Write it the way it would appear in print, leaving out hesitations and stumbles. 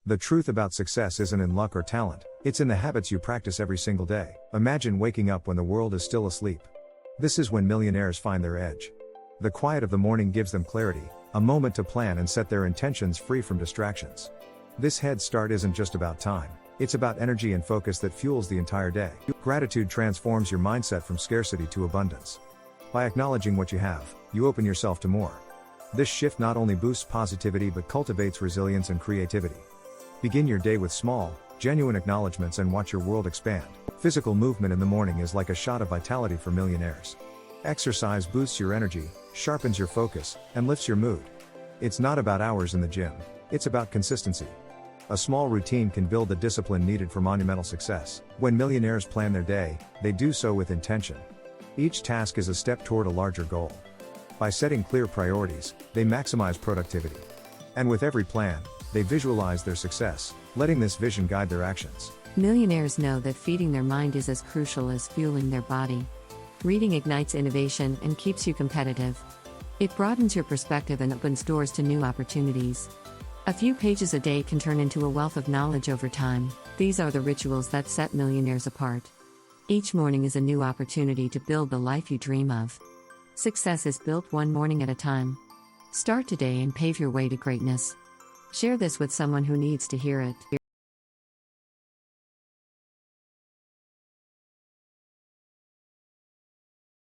The truth about success isn't in luck or talent, it's in the habits you practice every single day. Imagine waking up when the world is still asleep. This is when millionaires find their edge. The quiet of the morning gives them clarity, a moment to plan and set their intentions free from distractions. This head start isn't just about time, it's about energy and focus that fuels the entire day. Gratitude transforms your mindset from scarcity to abundance. By acknowledging what you have, you open yourself to more. This shift not only boosts positivity but cultivates resilience and creativity. Begin your day with small, genuine acknowledgments and watch your world expand. Physical movement in the morning is like a shot of vitality for millionaires. Exercise boosts your energy, sharpens your focus, and lifts your mood. It's not about hours in the gym, it's about consistency. A small routine can build the discipline needed for monumental success. When millionaires plan their day, they do so with intention. Each task is a step toward a larger goal. By setting clear priorities, they maximize productivity. And with every plan, they visualize their success, letting this vision guide their actions. Millionaires know that feeding their mind is as crucial as fueling their body. Reading ignites innovation and keeps you competitive. It broadens your perspective and opens doors to new opportunities. A few pages a day can turn into a wealth of knowledge over time. These are the rituals that set millionaires apart. Each morning is a new opportunity to build the life you dream of. Success is built one morning at a time. Start today and pave your way to greatness. Share this with someone who needs to hear it.